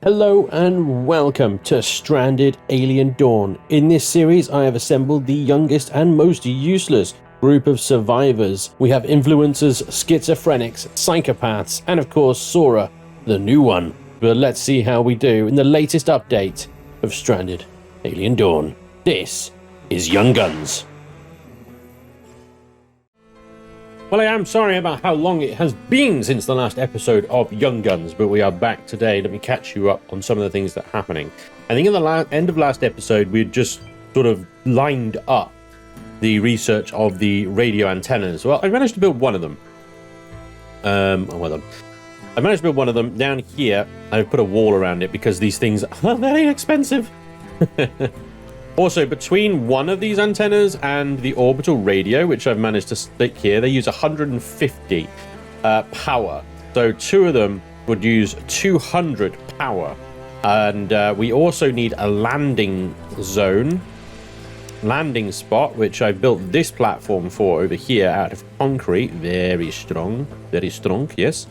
Hello and welcome to Stranded Alien Dawn. In this series I have assembled the youngest and most useless group of survivors. We have influencers, schizophrenics, psychopaths, and of course Sora, the new one. But let's see how we do in the latest update of Stranded Alien Dawn. This is Young Guns. Well, I am sorry about how long it has been since the last episode of Young Guns, but we are back today. Let me catch you up on some of the things that are happening. I think in the end of last episode, we just sort of lined up the research of the radio antennas. Well, I managed to build one of them. Well done. I managed to build one of them down here. I put a wall around it because these things are very expensive. Also, between one of these antennas and the orbital radio, which I've managed to stick here, they use 150 power. So two of them would use 200 power. And we also need a landing zone, landing spot, which I built this platform for over here out of concrete. Very strong, yes.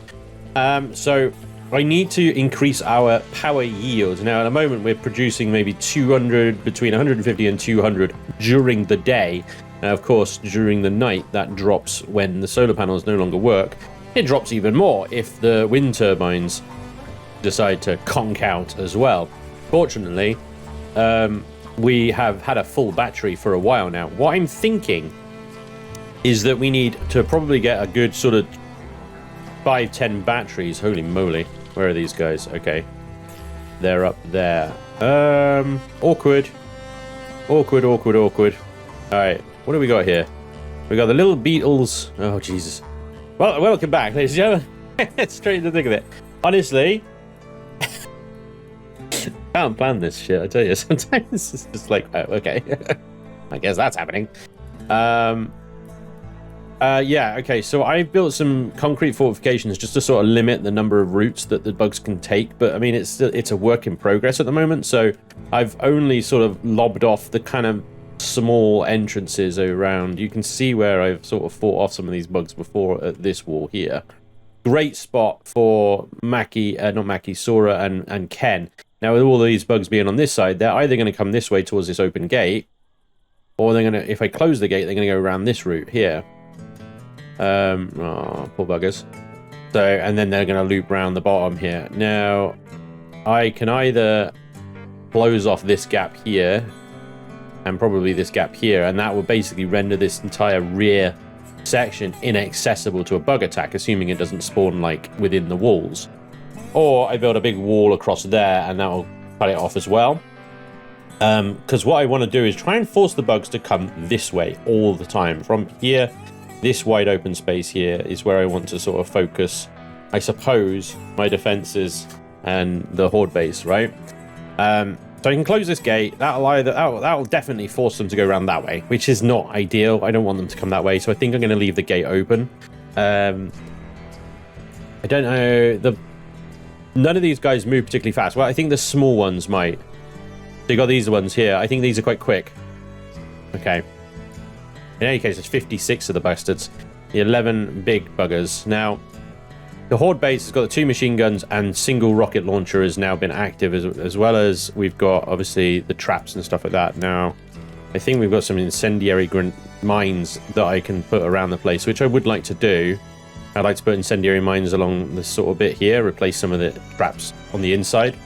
So I need to increase our power yield. Now, at the moment, we're producing maybe 200, between 150 and 200 during the day. Now, of course, during the night, that drops when the solar panels no longer work. It drops even more if the wind turbines decide to conk out as well. Fortunately, we have had a full battery for a while now. What I'm thinking is that we need to probably get a good sort of 5-10 batteries. Holy moly. Where are these guys? Okay. They're up there. Awkward. Alright. What do we got here? We got the little beetles. Oh, Jesus. Well, welcome back, ladies and gentlemen. Straight to the thick of it. Honestly, I can't plan this shit, I tell you. Sometimes it's just like, oh, okay. I guess that's happening. Yeah, okay, so I've built some concrete fortifications just to sort of limit the number of routes that the bugs can take, but I mean, it's a work in progress at the moment, so I've only sort of lobbed off the kind of small entrances around. You can see where I've sort of fought off some of these bugs before at this wall here. Great spot for Sora and Ken. Now, with all of these bugs being on this side, they're either going to come this way towards this open gate, or they're going to, if I close the gate, they're going to go around this route here. Oh, poor buggers. So, and then they're going to loop around the bottom here. Now, I can either close off this gap here and probably this gap here, and that will basically render this entire rear section inaccessible to a bug attack, assuming it doesn't spawn like within the walls. Or I build a big wall across there and that will cut it off as well. Because what I want to do is try and force the bugs to come this way all the time. From here, this wide open space here is where I want to sort of focus, I suppose, my defenses and the horde base, right? So I can close this gate. That'll definitely force them to go around that way, which is not ideal. I don't want them to come that way, so I think I'm going to leave the gate open. I don't know. None of these guys move particularly fast. Well, I think the small ones might. So you got these ones here. I think these are quite quick. Okay. In any case, there's 56 of the bastards. The 11 big buggers. Now, the horde base has got the 2 machine guns and single rocket launcher has now been active, as well as we've got, obviously, the traps and stuff like that. Now, I think we've got some incendiary mines that I can put around the place, which I would like to do. I'd like to put incendiary mines along this sort of bit here, replace some of the traps on the inside.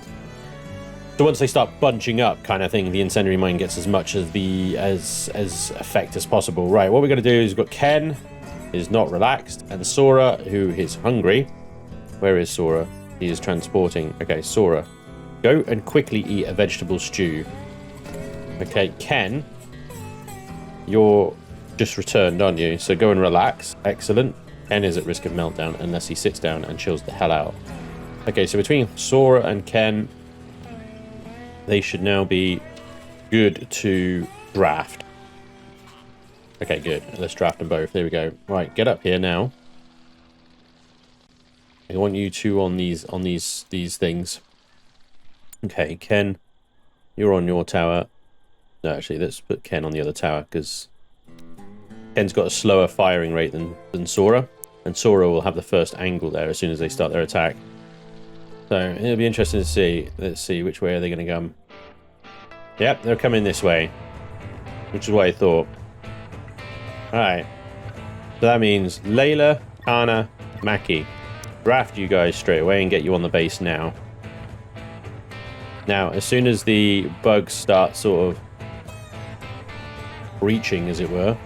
So once they start bunching up, kind of thing, the incendiary mine gets as much of the as effect as possible. Right, what we're going to do is we've got Ken, is not relaxed, and Sora, who is hungry. Where is Sora? He is transporting. Okay, Sora, go and quickly eat a vegetable stew. Okay, Ken, you're just returned, aren't you? So go and relax. Excellent. Ken is at risk of meltdown unless he sits down and chills the hell out. Okay, so between Sora and Ken, they should now be good to draft. Okay, good. Let's draft them both. There we go. Right, get up here now. I want you two on these things. Okay, Ken, you're on your tower. No, actually, let's put Ken on the other tower because Ken's got a slower firing rate than Sora, and Sora will have the first angle there as soon as they start their attack. So it'll be interesting to see. Let's see, which way are they going to come? Yep, they're coming this way, which is what I thought. Alright. So that means Layla, Kana, Maki. Draft you guys straight away and get you on the base now. Now, as soon as the bugs start sort of breaching, as it were,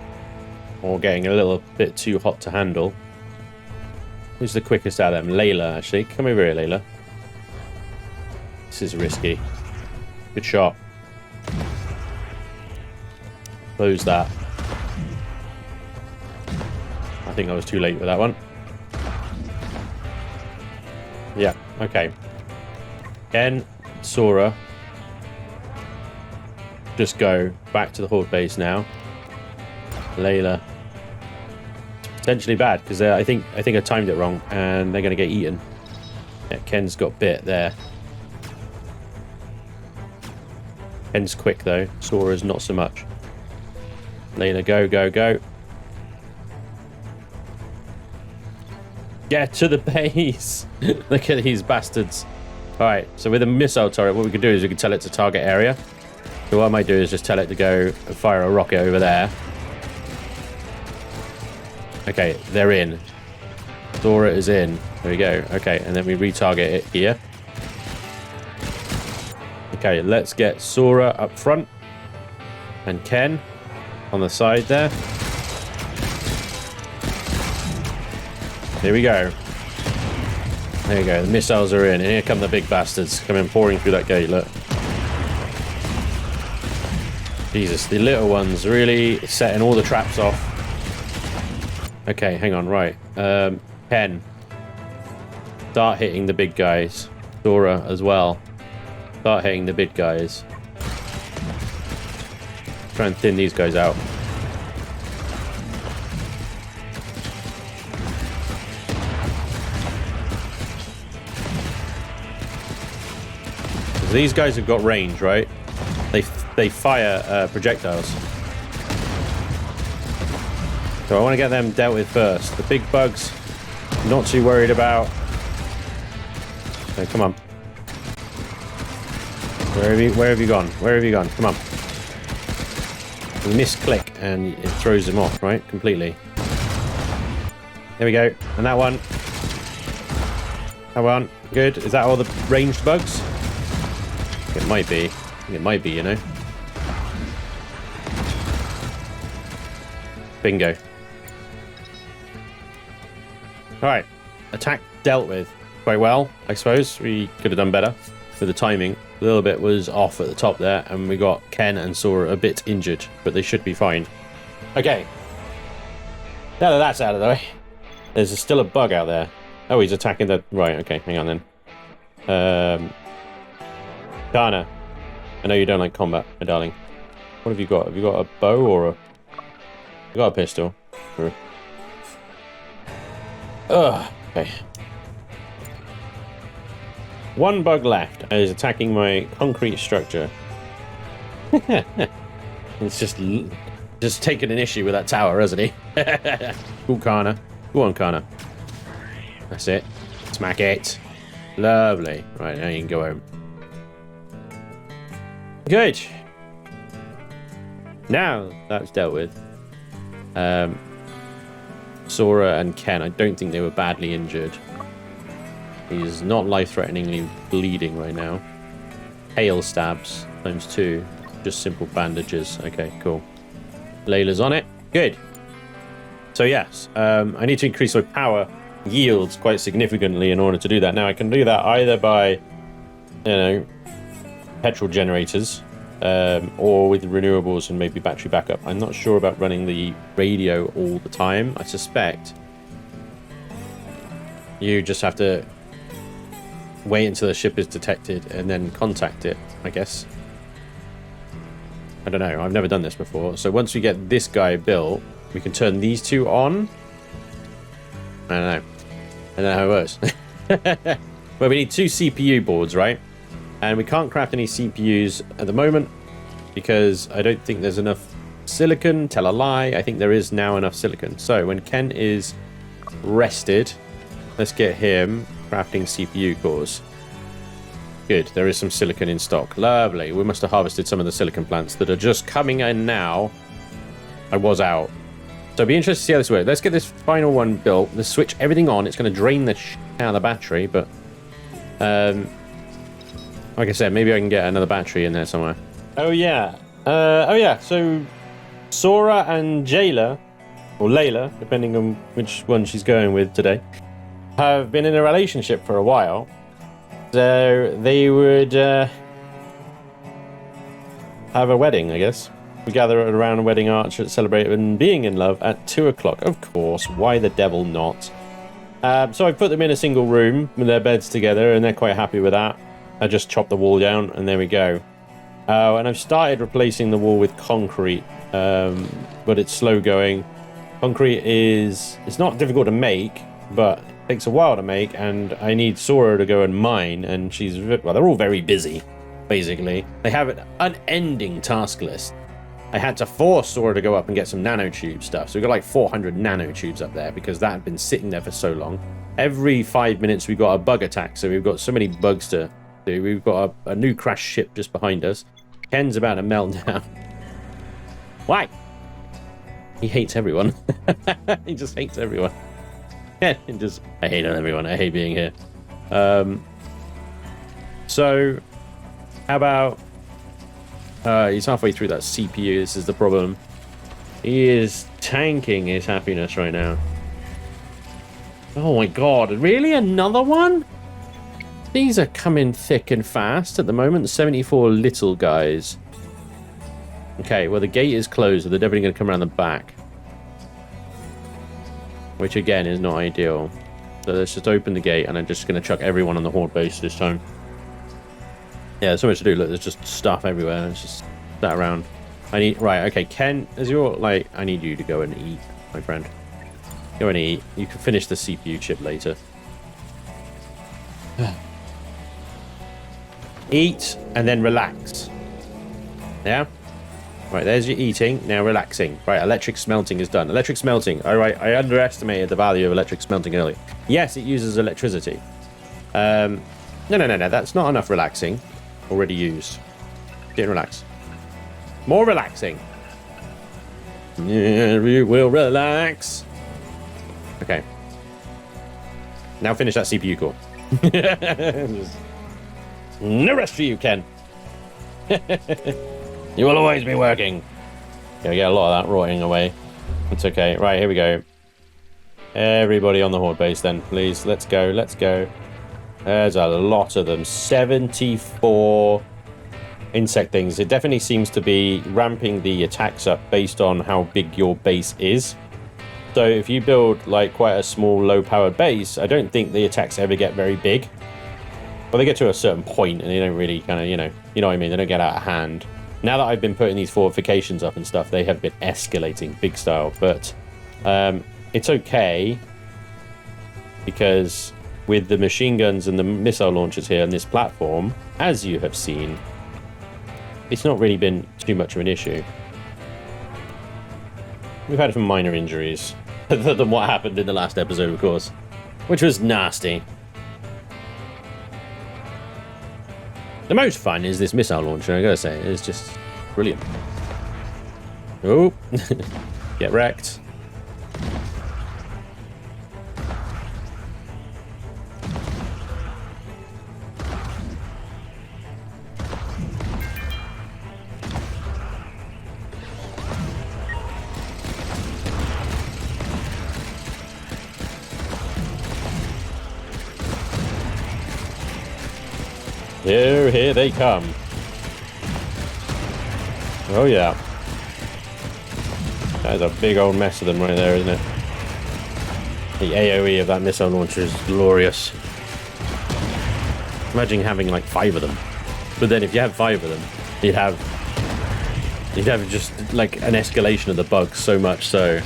or getting a little bit too hot to handle. Who's the quickest out of them? Layla, actually. Come over here, Layla. This is risky. Good shot. Close that. I think I was too late with that one. Yeah, okay. Ken, Sora. Just go back to the horde base now. Layla. Potentially bad because I think I timed it wrong and they're going to get eaten. Yeah, Ken's got bit there. Ken's quick though. Sora's not so much. Layla, go, go, go. Get to the base. Look at these bastards. Alright, so with a missile turret, what we can do is we can tell it to target area. So what I might do is just tell it to go fire a rocket over there. Okay, they're in. Sora is in. There we go. Okay, and then we retarget it here. Okay, let's get Sora up front. And Ken on the side there. There we go. There you go. The missiles are in. And here come the big bastards coming pouring through that gate. Look. Jesus, the little ones really setting all the traps off. Okay, hang on. Right. Ken. Start hitting the big guys. Sora as well. Start hitting the big guys. Try and thin these guys out. These guys have got range, right? They fire projectiles. So I want to get them dealt with first. The big bugs, not too worried about. Okay, come on. Where have you gone? Where have you gone? Come on. We misclick and it throws them off, right? Completely. There we go. And that one. That one. Good. Is that all the ranged bugs? It might be. It might be, you know. Bingo. Alright. Attack dealt with quite well, I suppose. We could have done better with the timing. A little bit was off at the top there, and we got Ken and Sora a bit injured, but they should be fine. Okay. Now that that's out of the way, there's still a bug out there. Oh, he's attacking the... Right, okay, hang on then. Kana, I know you don't like combat, my darling. What have you got? Have you got a bow or a... You got a pistol? Or... Ugh, okay. One bug left and is attacking my concrete structure. It's just taking an issue with that tower, hasn't he? Cool, Kana. Go on, Kana. That's it. Smack it. Lovely. Right, now you can go home. Good. Now that's dealt with. Sora and Ken, I don't think they were badly injured. He's not life-threateningly bleeding right now. Hail stabs ×2. Just simple bandages. Okay, cool. Layla's on it. Good. So yes, I need to increase my power yields quite significantly in order to do that. Now I can do that either by, you know, petrol generators, or with renewables and maybe battery backup. I'm not sure about running the radio all the time. I suspect you just have to wait until the ship is detected and then contact it, I guess. I don't know. I've never done this before. So once we get this guy built, we can turn these two on. I don't know. I don't know how it works. Well, we need 2 CPU boards, right? And we can't craft any CPUs at the moment because I don't think there's enough silicon. Tell a lie. I think there is now enough silicon. So when Ken is rested, let's get him crafting CPU cores. Good, there is some silicon in stock. Lovely. We must have harvested some of the silicon plants that are just coming in now. I was out. So it'd be interesting to see how this works. Let's get this final one built. Let's switch everything on. It's going to drain the shit out of the battery, but... like I said, maybe I can get another battery in there somewhere. Oh, yeah. So Sora and Jayla, or Layla, depending on which one she's going with today, have been in a relationship for a while. So they would have a wedding, I guess. We gather around a wedding arch to celebrate and being in love at 2 o'clock. Of course, why the devil not? So I put them in a single room with their beds together, and they're quite happy with that. I just chopped the wall down, and there we go. And I've started replacing the wall with concrete, but it's slow going. Concrete it's not difficult to make, but it takes a while to make, and I need Sora to go and mine, and well, they're all very busy, basically. They have an unending task list. I had to force Sora to go up and get some nanotube stuff, so we've got like 400 nanotubes up there, because that had been sitting there for so long. Every 5 minutes we got a bug attack, so we've got so many bugs to do. We've got a new crash ship just behind us. Ken's about to melt down. Why? He hates everyone. He just hates everyone. I hate everyone. I hate being here. So, how about... he's halfway through that CPU. This is the problem. He is tanking his happiness right now. Oh my god. Really? Another one? These are coming thick and fast at the moment. 74 little guys. Okay, well, the gate is closed, so they're definitely going to come around the back. Which, again, is not ideal. So let's just open the gate, and I'm just going to chuck everyone on the horde base this time. Yeah, there's so much to do. Look, there's just stuff everywhere. It's just that around. Right, okay, Ken, as you're, like, I need you to go and eat, my friend. Go and eat. You can finish the CPU chip later. Eat, and then relax. Yeah? Right, there's your eating. Now relaxing. Right, electric smelting is done. Electric smelting. All right, I underestimated the value of electric smelting earlier. Yes, it uses electricity. No. That's not enough relaxing. Already used. Didn't relax. More relaxing. Yeah, we will relax. Okay. Now finish that CPU core. No rest for you, Ken. You will always be working. Yeah, we get a lot of that rotting away. It's okay. Right, here we go. Everybody on the horde base then, please. Let's go, let's go. There's a lot of them. 74 insect things. It definitely seems to be ramping the attacks up based on how big your base is. So if you build like quite a small, low-powered base, I don't think the attacks ever get very big. Well, they get to a certain point and they don't really kind of, you know what I mean? They don't get out of hand. Now that I've been putting these fortifications up and stuff, they have been escalating big style. But it's okay because with the machine guns and the missile launchers here on this platform, as you have seen, it's not really been too much of an issue. We've had some minor injuries than what happened in the last episode, of course, which was nasty. The most fun is this missile launcher, I gotta say. It's just brilliant. Oh, get wrecked. Here they come. Oh yeah. That is a big old mess of them right there, isn't it? The AoE of that missile launcher is glorious. Imagine having like 5 of them. But then if you have 5 of them, you'd have just like an escalation of the bugs, so much so.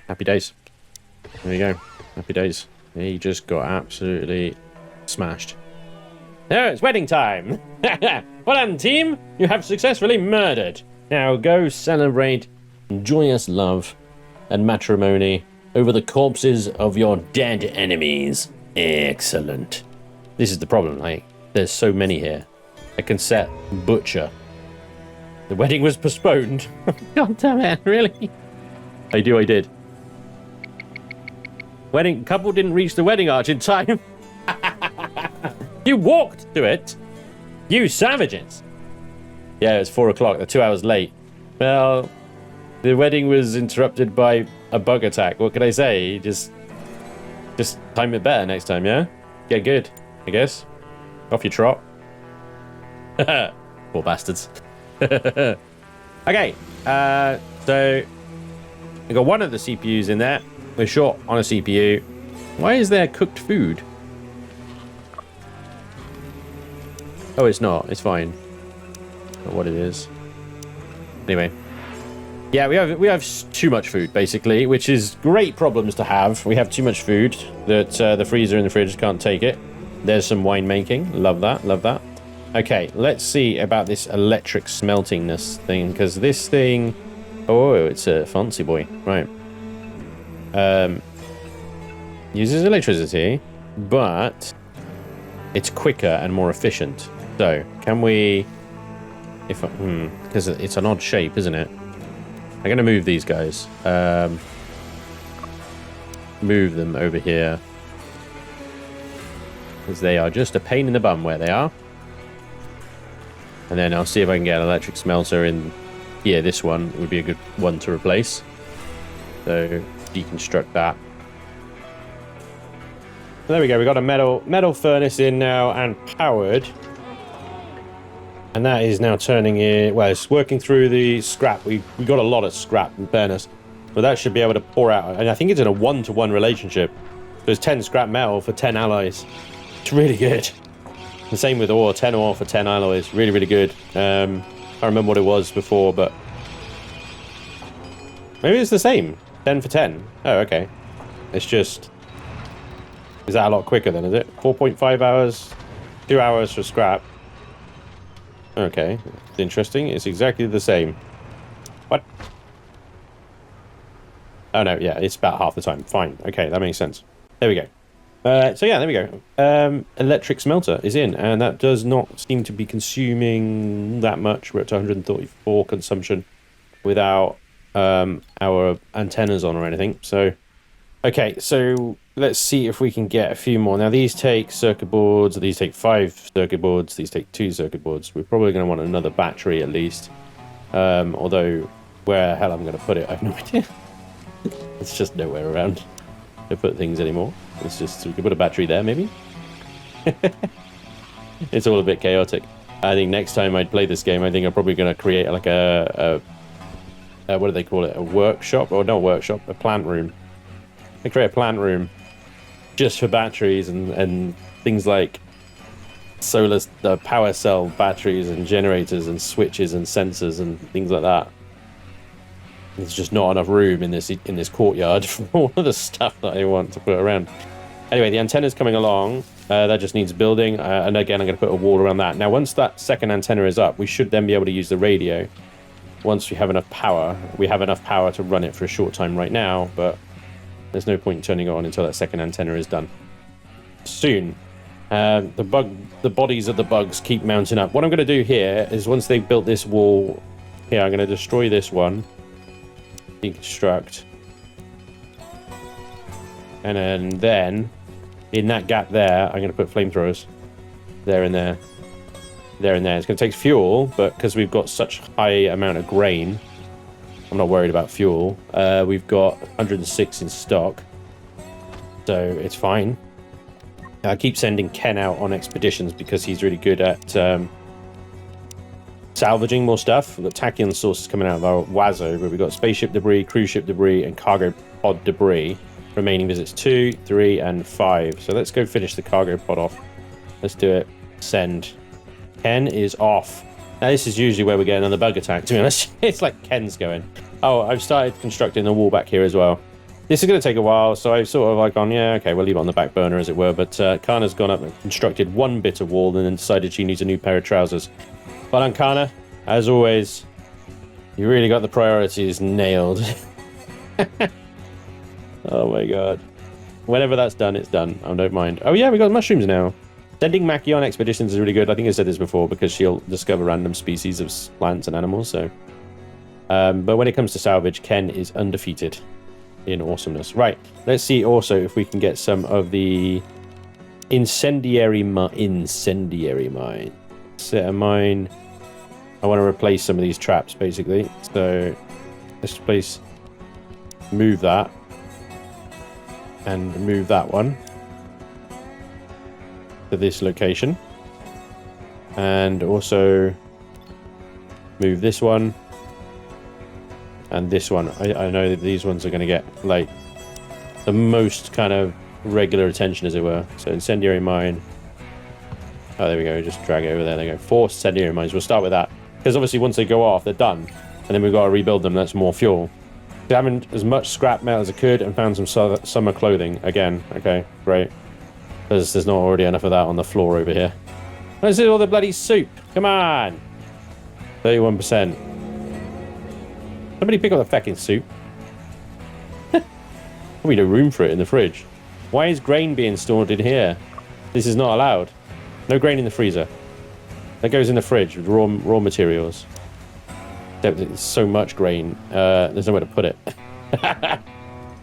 Happy days. There you go. Happy days. He just got absolutely smashed. Oh, it's wedding time! Well done, team! You have successfully murdered Now go celebrate joyous love and matrimony over the corpses of your dead enemies. Excellent. This is the problem, like, there's so many here. I can set butcher. The wedding was postponed. God damn it, really? I did. Couple didn't reach the wedding arch in time. You walked to it. You savages. Yeah, it was 4 o'clock. They're 2 hours late. Well, the wedding was interrupted by a bug attack. What can I say? Just time it better next time, yeah? Get good, I guess. Off your trot. Poor bastards. Okay, so we got one of the CPUs in there. We're short on a CPU. Why is there cooked food? Oh, it's not. It's fine. Not what it is. Anyway. Yeah, we have too much food, basically, which is great problems to have. We have too much food that the freezer and the fridge can't take it. There's some wine making. Love that. Love that. Okay, let's see about this electric smeltingness thing, because this thing... Oh, it's a fancy boy. Right. Uses electricity, but it's quicker and more efficient. So, can we... because it's an odd shape, isn't it? I'm going to move these guys. Move them over here. Because they are just a pain in the bum where they are. And then I'll see if I can get an electric smelter in here. This one would be a good one to replace. So, deconstruct that. There we go. We got a metal furnace in now and powered. And that is now turning in... Well, it's working through the scrap. We got a lot of scrap, in fairness. But that should be able to pour out. And I think it's in a 1-to-1 relationship. There's 10 scrap metal for 10 alloys. It's really good. The same with ore. 10 ore for 10 alloys. Really, really good. I don't remember what it was before, but... Maybe it's the same. 10 for 10. Oh, okay. It's just... Is that a lot quicker then, is it? 4.5 hours. 2 hours for scrap. Okay, it's interesting. It's exactly the same. What? Oh no, yeah, it's about half the time. Fine. Okay, that makes sense. There we go. So yeah, there we go. Electric smelter is in, and that does not seem to be consuming that much. We're at 134 consumption without our antennas on or anything. So, okay, so let's see if we can get a few more. Now, these take circuit boards. These take 5 circuit boards. These take 2 circuit boards. We're probably going to want another battery at least. Although, where the hell I'm going to put it, I have no idea. It's just nowhere around to put things anymore. It's just, we could put a battery there, maybe? It's all a bit chaotic. I think next time I play this game, I think I'm probably going to create like a what do they call it? A workshop? Or not a workshop, a plant room. I create a plant room just for batteries and things like solar power cell batteries and generators and switches and sensors and things like that. There's just not enough room in this courtyard for all of the stuff that I want to put around. Anyway, the antenna's coming along. That just needs building. And again, I'm going to put a wall around that. Now, once that second antenna is up, we should then be able to use the radio. Once we have enough power. We have enough power to run it for a short time right now, but there's no point in turning it on until that second antenna is done. Soon. The bodies of the bugs keep mounting up. What I'm going to do here is once they've built this wall here, I'm going to destroy this one. Deconstruct. And then in that gap there, I'm going to put flamethrowers. There and there. There and there. It's going to take fuel, but because we've got such high amount of grain, I'm not worried about fuel. We've got 106 in stock, so it's fine. I keep sending Ken out on expeditions because he's really good at salvaging more stuff. We've got tachyon sources coming out of our Wazo, but we've got spaceship debris, cruise ship debris, and cargo pod debris. Remaining visits 2, 3, and 5. So let's go finish the cargo pod off. Let's do it. Send. Ken is off. Now this is usually where we get another bug attack, to be honest. It's like Ken's going. Oh, I've started constructing the wall back here as well. This is going to take a while, so I've sort of like gone, yeah, okay, we'll leave it on the back burner as it were. But Kana's gone up and constructed one bit of wall and then decided she needs a new pair of trousers. Well done, Kana. As always, You really got the priorities nailed. Oh my god. Whenever that's done, it's done. I don't mind. Oh yeah, we got mushrooms now. Sending Mackie on expeditions is really good. I think I said this before because she'll discover random species of plants and animals. So, but when it comes to salvage, Ken is undefeated in awesomeness. Right. Let's see also if we can get some of the incendiary mine. Set a mine. I want to replace some of these traps basically. So let's move that and move that one to this location, and also move this one and this one. I know that these ones are going to get like the most kind of regular attention, as it were. So incendiary mine. Oh, there we go. Just drag it over there. There we go. 4 incendiary mines. We'll start with that because obviously once they go off, they're done, and then we've got to rebuild them. That's more fuel. Examined as much scrap metal as I could and found some summer clothing. Again, okay, great. There's not already enough of that on the floor over here. Where's all the bloody soup? Come on! 31%. Somebody pick up the fucking soup. We no room for it in the fridge. Why is grain being stored in here? This is not allowed. No grain in the freezer. That goes in the fridge with raw materials. There's so much grain. There's nowhere to put it.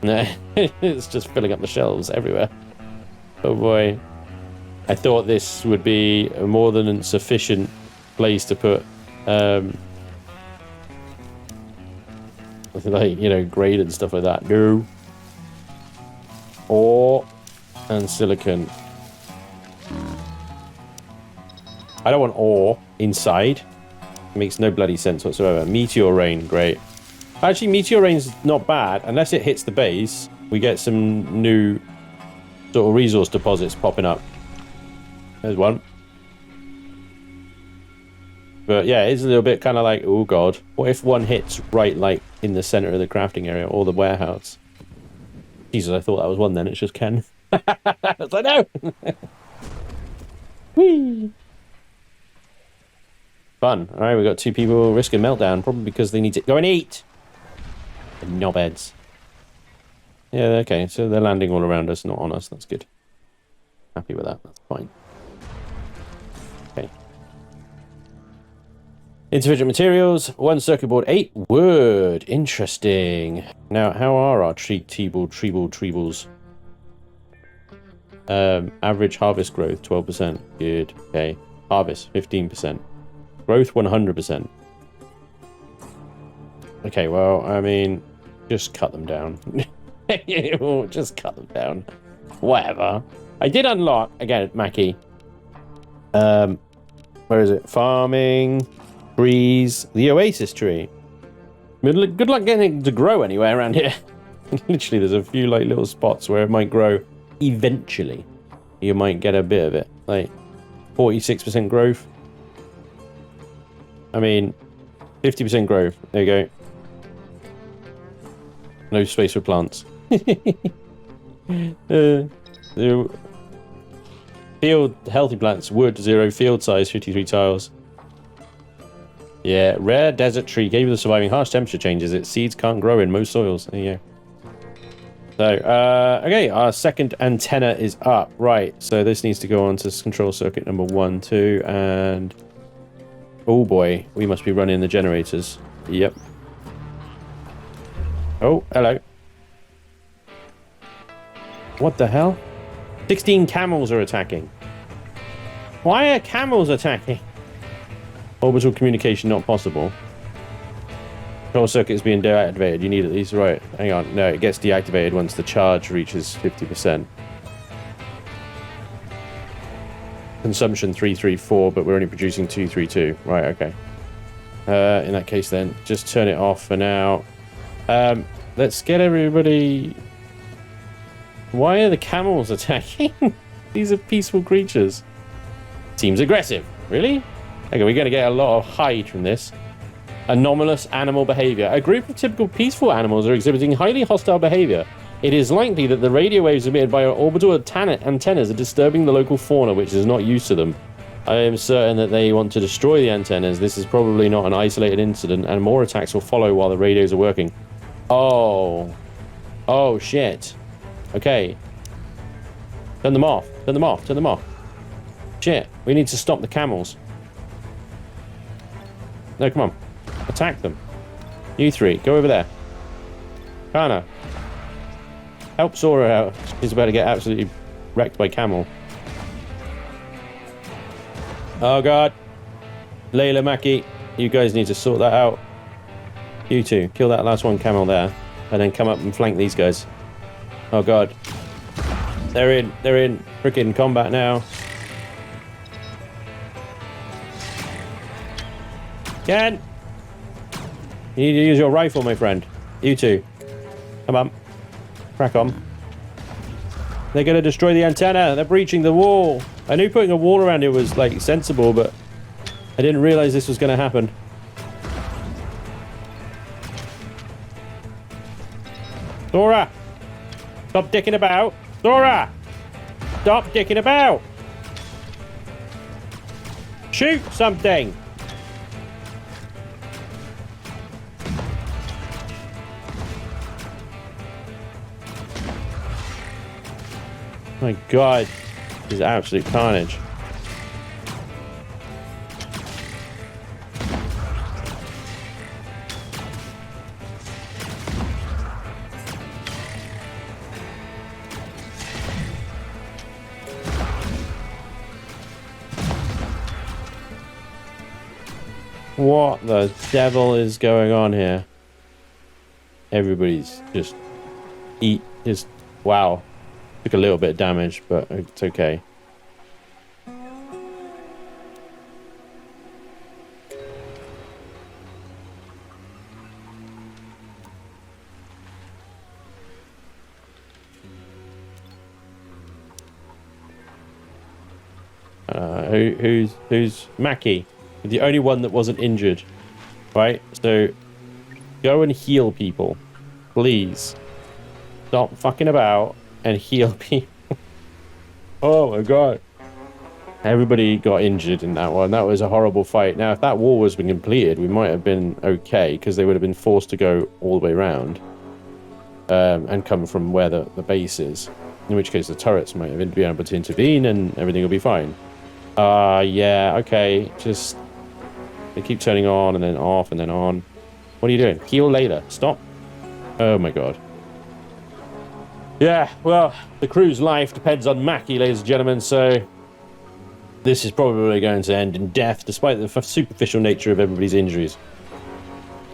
No, it's just filling up the shelves everywhere. Oh boy. I thought this would be a more than sufficient place to put, like, you know, grade and stuff like that. No. Ore and silicon. I don't want ore inside. It makes no bloody sense whatsoever. Meteor rain, great. Actually, meteor rain's not bad. Unless it hits the base, we get some new sort of resource deposits popping up. There's one. But yeah, it's a little bit kind of like, oh god. What if one hits right, like, in the center of the crafting area or the warehouse? Jesus, I thought that was one then. It's just Ken. I was like, no! Whee! Fun. Alright, we've got 2 people risking meltdown, probably because they need to go and eat! The knobheads. Yeah, okay, so they're landing all around us, not on us. That's good. Happy with that. That's fine. Okay. Insufficient materials. 1 circuit board. 8 wood. Interesting. Now, how are our trebles? Average harvest growth, 12%. Good. Okay. Harvest, 15%. Growth, 100%. Okay, well, I mean, just cut them down. Just cut them down. Whatever. I did unlock, again, Mackie. Where is it? Farming, trees, the oasis tree. Good luck getting it to grow anywhere around here. Literally, there's a few like little spots where it might grow eventually. You might get a bit of it. Like 46% growth. I mean, 50% growth. There you go. No space for plants. Field healthy plants. Wood 0. Field size 53 tiles. Yeah, rare desert tree capable of surviving harsh temperature changes. Its seeds can't grow in most soils. There you go. So, okay, our second antenna is up. Right, so this needs to go on to control circuit number 1, 2, and... oh boy, we must be running the generators. Yep. Oh, hello. What the hell? 16 camels are attacking. Why are camels attacking? Orbital communication not possible. Control circuit is being deactivated. You need at least... right, hang on. No, it gets deactivated once the charge reaches 50%. Consumption 334, but we're only producing 232. Right, okay. In that case then, just turn it off for now. Let's get everybody... why are the camels attacking? These are peaceful creatures. Seems aggressive. Really? Okay, we're going to get a lot of hide from this. Anomalous animal behavior. A group of typical peaceful animals are exhibiting highly hostile behavior. It is likely that the radio waves emitted by our orbital antennas are disturbing the local fauna, which is not used to them. I am certain that they want to destroy the antennas. This is probably not an isolated incident, and more attacks will follow while the radios are working. Oh. Oh, shit. Okay. Turn them off. Turn them off. Turn them off. Shit. We need to stop the camels. No, come on. Attack them. You three, go over there. Kana. Help Sora out. He's about to get absolutely wrecked by camel. Oh god. Layla Maki, you guys need to sort that out. You two, kill that last one camel there. And then come up and flank these guys. Oh god. They're in freaking combat now. Ken! You need to use your rifle, my friend. You two. Come on. Crack on. They're going to destroy the antenna. They're breaching the wall. I knew putting a wall around it was, like, sensible, but I didn't realize this was going to happen. Dora! Stop dicking about! Dora! Stop dicking about! Shoot something! My god, this is absolute carnage. What the devil is going on here? Everybody's just wow. Took a little bit of damage, but it's okay. Who's Mackie? The only one that wasn't injured, right? So go and heal people, please. Stop fucking about and heal people. Oh my god. Everybody got injured in that one. That was a horrible fight. Now, if that wall was been completed, we might have been okay, because they would have been forced to go all the way around and come from where the base is. In which case, the turrets might have been able to intervene and everything will be fine. Yeah, okay. Just... They keep turning on and then off and then on. What are you doing? Heal later. Stop. Oh my god. Yeah, well, the crew's life depends on Mackie, ladies and gentlemen, so this is probably going to end in death, despite the superficial nature of everybody's injuries.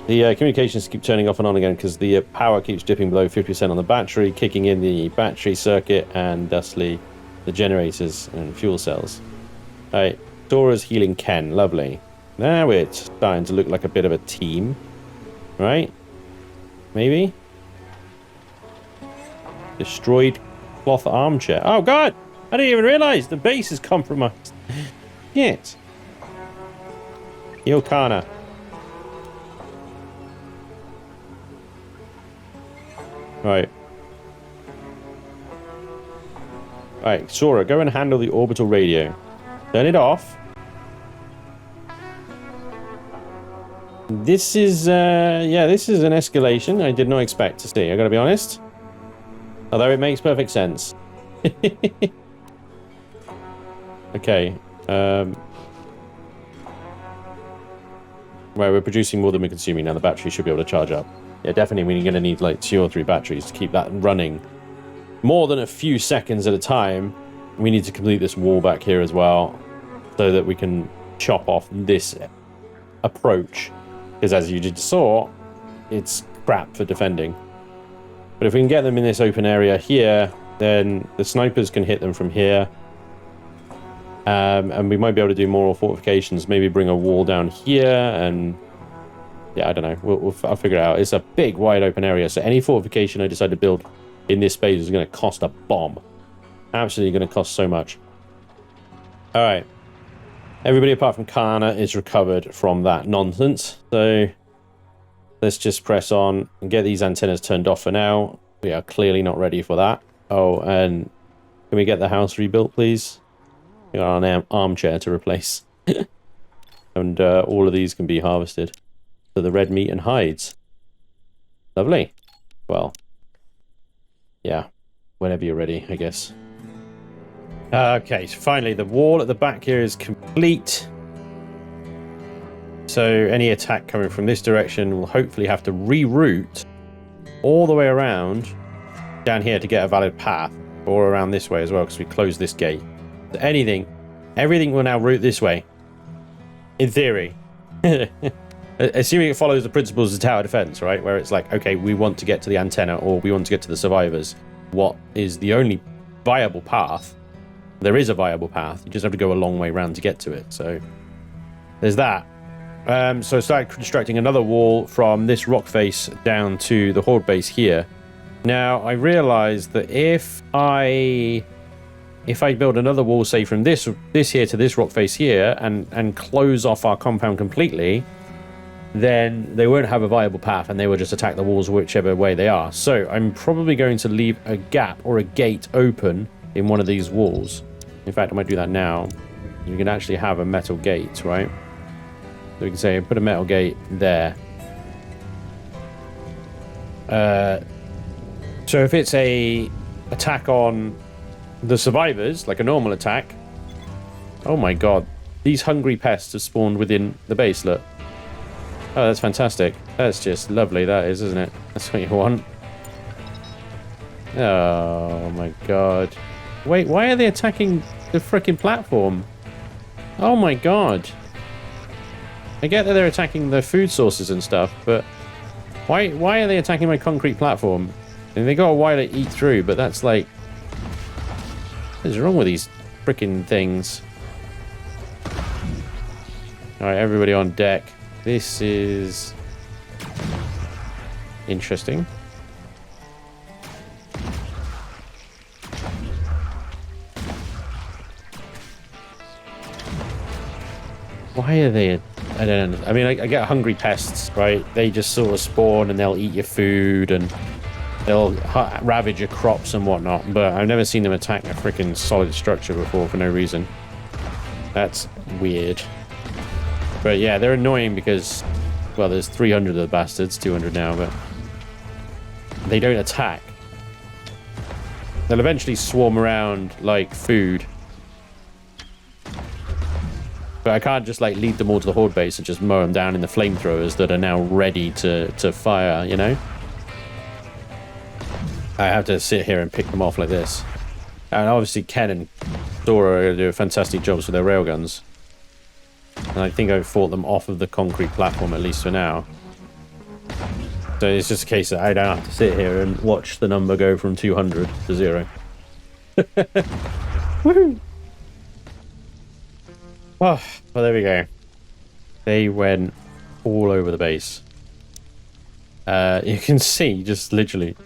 The communications keep turning off and on again because the power keeps dipping below 50% on the battery, kicking in the battery circuit and thusly the generators and fuel cells. Alright, Dora's healing Ken, lovely. Now it's starting to look like a bit of a team, right? Maybe? Destroyed cloth armchair. Oh god! I didn't even realize the base is compromised. Shit. Yokana. Right. Right, Sora, go and handle the orbital radio. Turn it off. This is, yeah, this is an escalation I did not expect to see, I gotta be honest. Although it makes perfect sense. Okay. Right, we're producing more than we're consuming now. The battery should be able to charge up. Yeah, definitely we're going to need like 2 or 3 batteries to keep that running. More than a few seconds at a time. We need to complete this wall back here as well, so that we can chop off this approach. Because as you just saw, it's crap for defending. But if we can get them in this open area here, then the snipers can hit them from here. And we might be able to do more fortifications. Maybe bring a wall down here and... Yeah, I don't know. I'll figure it out. It's a big, wide open area. So any fortification I decide to build in this space is going to cost a bomb. Absolutely going to cost so much. Alright. Everybody apart from Kana is recovered from that nonsense. So let's just press on and get these antennas turned off for now. We are clearly not ready for that. Oh, and can we get the house rebuilt, please? We got an armchair to replace. And all of these can be harvested. So the red meat and hides. Lovely. Well, yeah. Whenever you're ready, I guess. Okay, so finally the wall at the back here is complete. So any attack coming from this direction will hopefully have to reroute all the way around down here to get a valid path, or around this way as well, because we closed this gate. So everything will now route this way, in theory. Assuming it follows the principles of tower defense, right? Where it's like, okay, we want to get to the antenna, or we want to get to the survivors. What is the only viable path? There is a viable path. You just have to go a long way around to get to it. So there's that. So I started constructing another wall from this rock face down to the horde base here. Now I realized that if I build another wall, say from this here to this rock face here, and close off our compound completely, then they won't have a viable path and they will just attack the walls whichever way they are. So I'm probably going to leave a gap or a gate open in one of these walls. In fact, I might do that now. You can actually have a metal gate, right? So we can say put a metal gate there. So if it's a attack on the survivors, like a normal attack, oh my god, these hungry pests have spawned within the base. Look. Oh, that's fantastic. That's just lovely, that is, isn't it? That's what you want. Oh my god. Wait, why are they attacking the frickin' platform? Oh my god. I get that they're attacking the food sources and stuff, but why are they attacking my concrete platform? And they got a while to eat through, but that's like... What is wrong with these frickin' things? Alright, everybody on deck. This is interesting. Why are they... I don't know. I mean, I get hungry pests, right? They just sort of spawn and they'll eat your food and they'll ravage your crops and whatnot. But I've never seen them attack a freaking solid structure before for no reason. That's weird. But yeah, they're annoying because, well, there's 300 of the bastards, 200 now, but they don't attack. They'll eventually swarm around like food. But I can't just like lead them all to the horde base and just mow them down in the flamethrowers that are now ready to fire, you know? I have to sit here and pick them off like this. And obviously Ken and Dora are going to do a fantastic job with their railguns. And I think I've fought them off of the concrete platform, at least for now. So it's just a case that I don't have to sit here and watch the number go from 200 to 0. Woohoo! Oh, well, there we go. They went all over the base. You can see, just literally...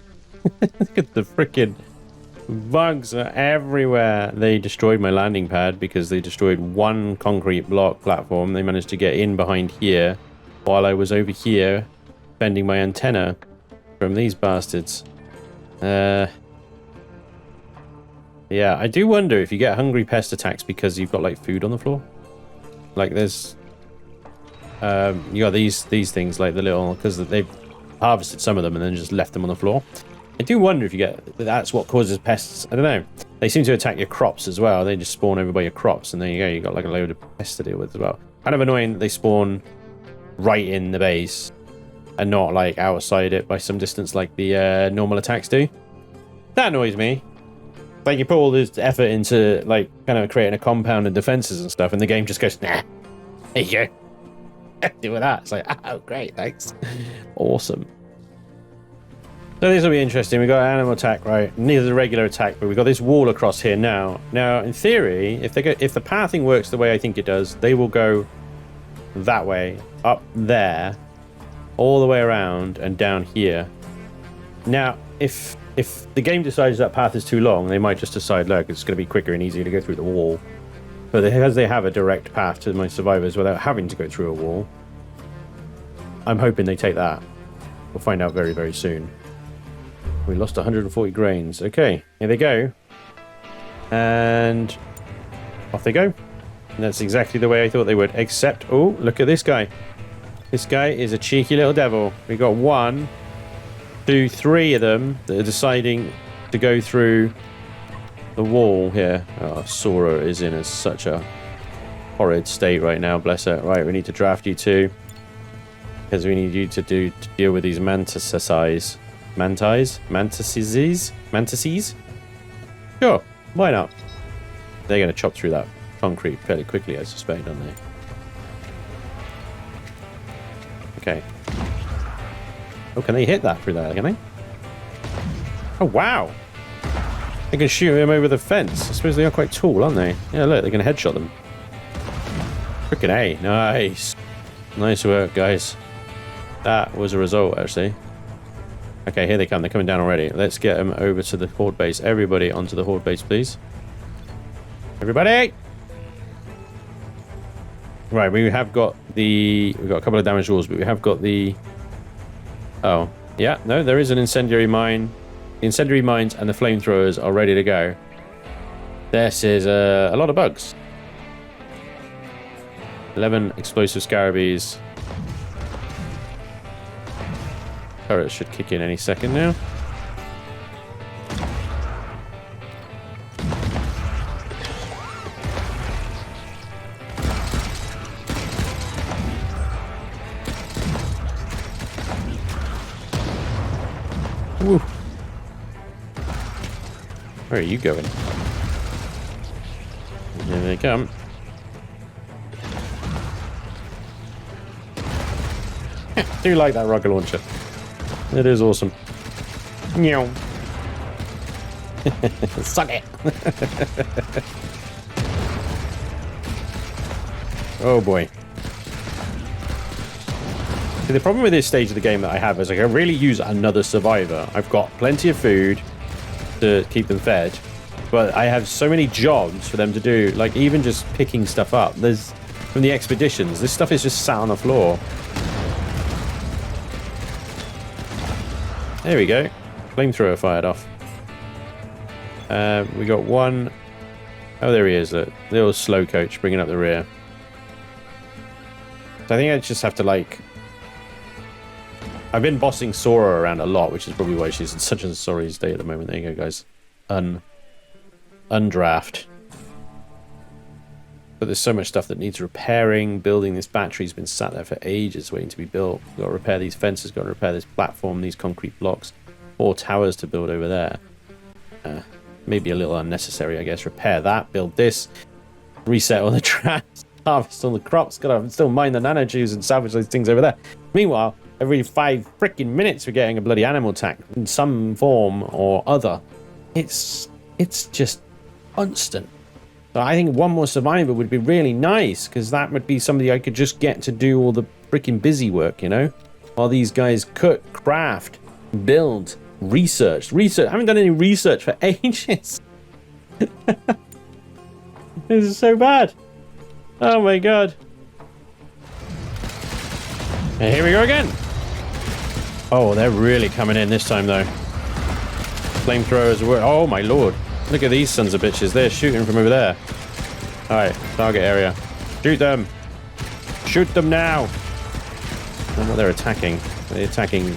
Look at the freaking... bugs are everywhere. They destroyed my landing pad because they destroyed one concrete block platform. They managed to get in behind here while I was over here bending my antenna from these bastards. Yeah, I do wonder if you get hungry pest attacks because you've got like food on the floor. Like there's you got these things like the little, because they've harvested some of them and then just left them on the floor. I do wonder if you get that's what causes pests. I don't know. They seem to attack your crops as well. They just spawn over by your crops, and there you go. You got like a load of pests to deal with as well. Kind of annoying that they spawn right in the base and not like outside it by some distance like the normal attacks do. That annoys me. Like you put all this effort into like kind of creating a compound and defenses and stuff, and the game just goes, nah, there you go. Do with that. It's like, oh great, thanks. Awesome. So this will be interesting. We got an animal attack, right? Neither the regular attack, but we got this wall across here now. Now, in theory, if the pathing works the way I think it does, they will go that way, up there, all the way around, and down here. Now, if the game decides that path is too long, they might just decide, look, it's going to be quicker and easier to go through the wall. But because they have a direct path to my survivors without having to go through a wall, I'm hoping they take that. We'll find out very, very soon. We lost 140 grains. Okay, here they go. And Off they go. And that's exactly the way I thought they would. Except, oh, look at this guy. This guy is a cheeky little devil. We got 1, 2, 3 of them that are deciding to go through the wall here. Oh, Sora is in such a horrid state right now. Bless her. Right, we need to draft you too. Because we need you to deal with these mantises. Mantises? Sure, why not? They're going to chop through that concrete fairly quickly, I suspect, aren't they? Okay. Oh, can they hit that through there, can they? Oh, wow. They can shoot him over the fence. I suppose they are quite tall, aren't they? Yeah, look, they can headshot them. Frickin' A. Nice. Nice work, guys. That was a result, actually. Okay, here they come. They're coming down already. Let's get them over to the horde base. Everybody onto the horde base, please. Everybody! Right, we have got the... We've got a couple of damaged walls, but we have got the... Oh, yeah. No, there is an incendiary mine. The incendiary mines and the flamethrowers are ready to go. This is a lot of bugs. 11 explosive scarabees. Turrets should kick in any second now. Woo. Where are you going? Here they come. Do like that rocket launcher. It is awesome. Meow. Suck it. Oh boy. See, the problem with this stage of the game that I have is I can really use another survivor. I've got plenty of food to keep them fed, but I have so many jobs for them to do, like even just picking stuff up. There's from the expeditions, this stuff is just sat on the floor. There we go. Flamethrower fired off. We got one. Oh, there he is. Look, little slow coach bringing up the rear. So I think I just have to like. I've been bossing Sora around a lot, which is probably why she's in such a sorry state at the moment. There you go, guys. Undraft. But there's so much stuff that needs repairing. Building this battery's been sat there for ages waiting to be built. Got to repair these fences, got to repair this platform, these concrete blocks. 4 towers to build over there. Maybe a little unnecessary, I guess. Repair that, build this. Reset all the traps. Harvest all the crops. Got to still mine the nanotubes and salvage those things over there. Meanwhile, every 5 freaking minutes we're getting a bloody animal attack in some form or other. It's just constant. So I think one more survivor would be really nice, because that would be somebody I could just get to do all the freaking busy work, you know? While these guys cook, craft, build, research. I haven't done any research for ages. This is so bad. Oh my god. And here we go again. Oh, they're really coming in this time, though. Flamethrowers were... Oh my lord. Look at these sons of bitches. They're shooting from over there. Alright, target area. Shoot them. Shoot them now. I don't know what they're attacking. They're attacking...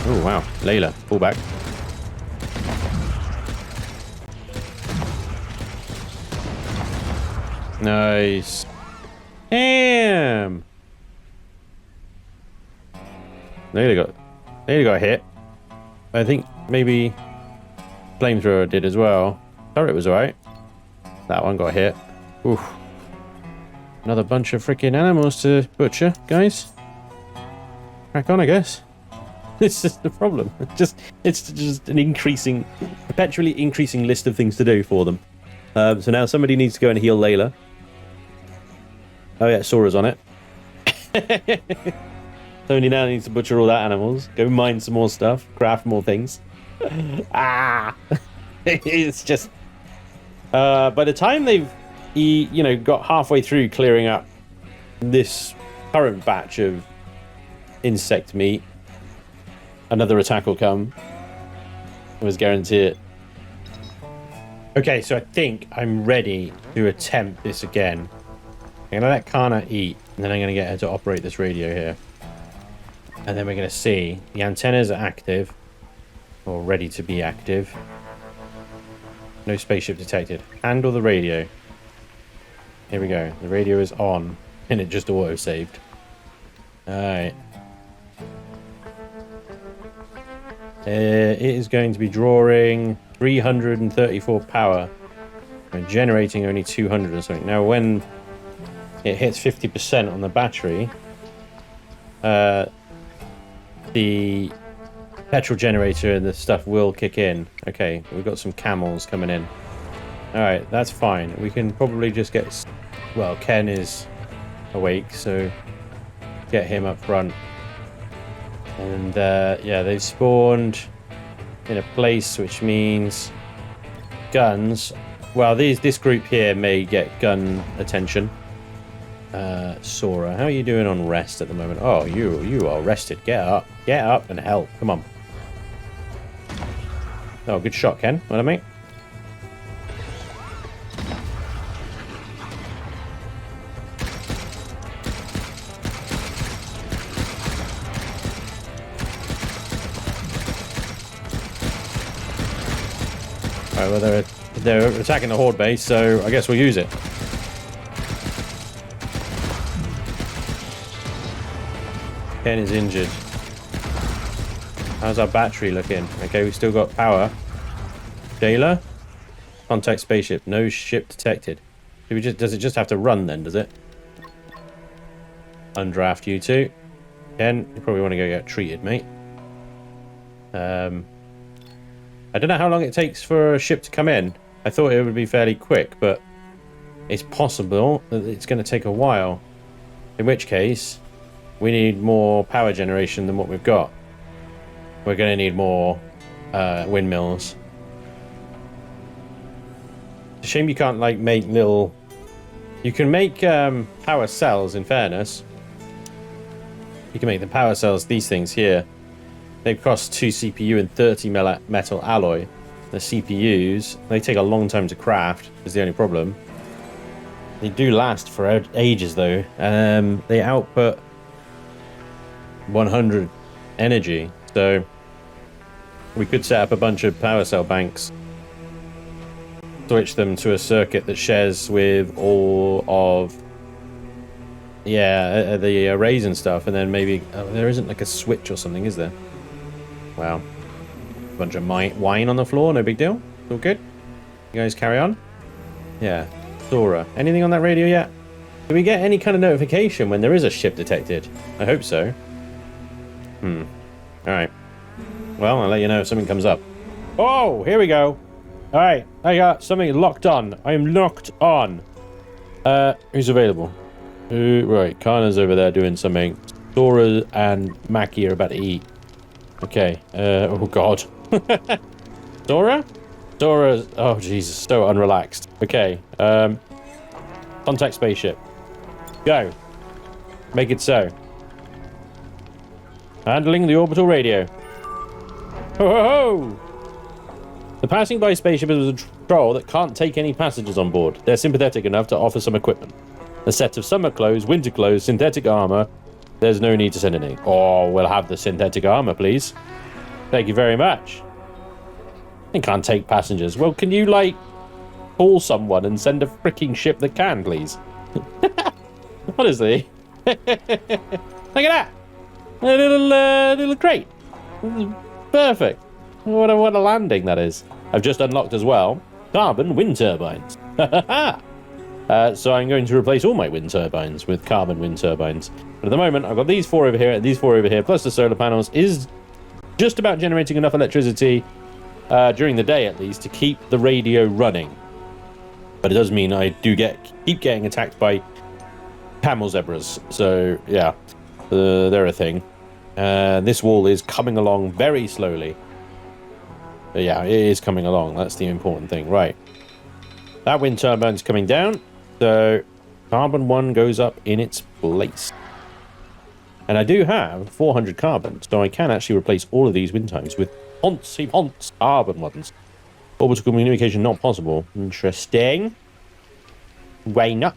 Oh, wow. Layla, pull back. Nice. Damn. Layla got hit. I think maybe... Flamethrower did as well. Turret was alright. That one got hit. Oof. Another bunch of freaking animals to butcher, guys. Crack on, I guess. This is the problem. It's just an perpetually increasing list of things to do for them. So now somebody needs to go and heal Layla. Oh yeah, Sora's on it. Somebody now needs to butcher all that animals. Go mine some more stuff. Craft more things. It's just by the time they've got halfway through clearing up this current batch of insect meat, another attack will come. I was guarantee it. Okay, so I think I'm ready to attempt this again. I'm gonna let Kana eat, and then I'm gonna get her to operate this radio here. And then we're gonna see the antennas are active, or ready to be active. No spaceship detected. Handle the radio. Here we go. The radio is on, and it just auto-saved. Alright. It is going to be drawing 334 power. And generating only 200 or something. Now, when it hits 50% on the battery, the petrol generator and the stuff will kick in. Okay, we've got some camels coming in. Alright, that's fine. We can probably just get... Well, Ken is awake, so get him up front. And, yeah, they've spawned in a place, which means guns. Well, this group here may get gun attention. Sora, how are you doing on rest at the moment? Oh, you are rested. Get up and help. Come on. Oh, good shot, Ken. What I mean? Alright, well, they're attacking the horde base, so I guess we'll use it. Ken is injured. How's our battery looking? Okay, we still got power. Jailer? Contact spaceship. No ship detected. Does it just have to run then, does it? Undraft you two. Ken, you probably want to go get treated, mate. I don't know how long it takes for a ship to come in. I thought it would be fairly quick, but it's possible that it's going to take a while. In which case, we need more power generation than what we've got. We're going to need more windmills. It's a shame you can't, like, make little... You can make power cells, in fairness. You can make the power cells, these things here. They cost 2 CPU and 30 metal alloy. The CPUs, they take a long time to craft, is the only problem. They do last for ages, though. They output 100 energy, so we could set up a bunch of power cell banks, switch them to a circuit that shares with all of the arrays and stuff, and then maybe there isn't like a switch or something, is there? Wow, a bunch of wine on the floor, no big deal. All good. You guys carry on. Yeah, Thora, anything on that radio yet? Do we get any kind of notification when there is a ship detected? I hope so. Alright. Well, I'll let you know if something comes up. Oh, here we go. Alright, I got something locked on. I am locked on. Who's available? Right, Kana's over there doing something. Dora and Mackie are about to eat. Okay, oh god. Dora? Dora's, oh Jesus, so unrelaxed. Okay, contact spaceship. Go. Make it so. Handling the orbital radio. Ho ho ho! The passing by spaceship is a patrol that can't take any passengers on board. They're sympathetic enough to offer some equipment. A set of summer clothes, winter clothes, synthetic armor. There's no need to send any. Oh, we'll have the synthetic armor, please. Thank you very much. It can't take passengers. Well, can you, like, call someone and send a freaking ship that can, please? Honestly. Look at that. A little crate. Perfect. What a landing that is. I've just unlocked as well carbon wind turbines. So I'm going to replace all my wind turbines with carbon wind turbines. But at the moment, I've got these 4 over here and these 4 over here, plus the solar panels is just about generating enough electricity during the day, at least, to keep the radio running. But it does mean I do keep getting attacked by camel zebras. So yeah, they're a thing. This wall is coming along very slowly. But yeah, it is coming along. That's the important thing. Right. That wind turbine's coming down. So carbon 1 goes up in its place. And I do have 400 carbon, so I can actually replace all of these wind times with Ponce carbon ones. Orbital communication not possible. Interesting. Why not?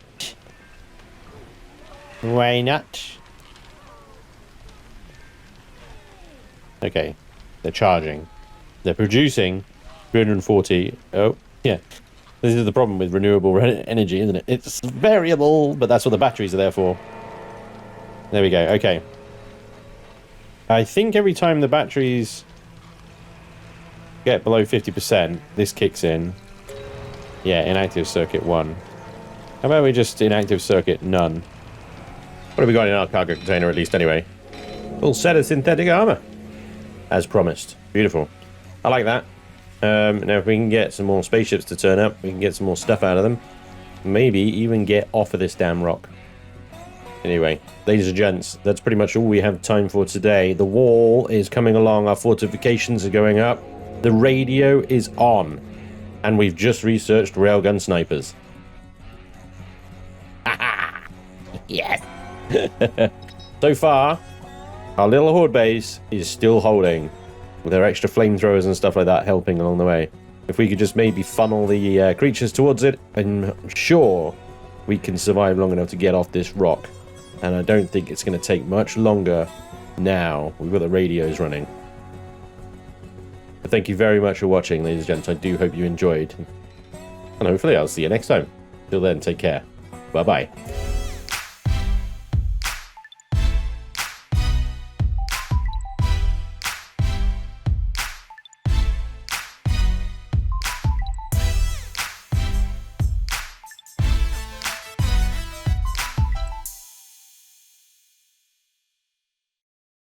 Why not? Okay. They're charging. They're producing 340. Oh, yeah. This is the problem with renewable energy, isn't it? It's variable, but that's what the batteries are there for. There we go. Okay. I think every time the batteries get below 50%, this kicks in. Yeah, inactive circuit 1. How about we just inactive circuit none? What have we got in our cargo container, at least, anyway? Full set of synthetic armor. As promised. Beautiful. I like that. Now, if we can get some more spaceships to turn up, we can get some more stuff out of them. Maybe even get off of this damn rock. Anyway, ladies and gents, that's pretty much all we have time for today. The wall is coming along. Our fortifications are going up. The radio is on. And we've just researched railgun snipers. Yes. So far, our little horde base is still holding, with our extra flamethrowers and stuff like that helping along the way. If we could just maybe funnel the creatures towards it, I'm sure we can survive long enough to get off this rock. And I don't think it's going to take much longer now. We've got the radios running. But thank you very much for watching, ladies and gents. I do hope you enjoyed. And hopefully I'll see you next time. Till then, take care. Bye-bye.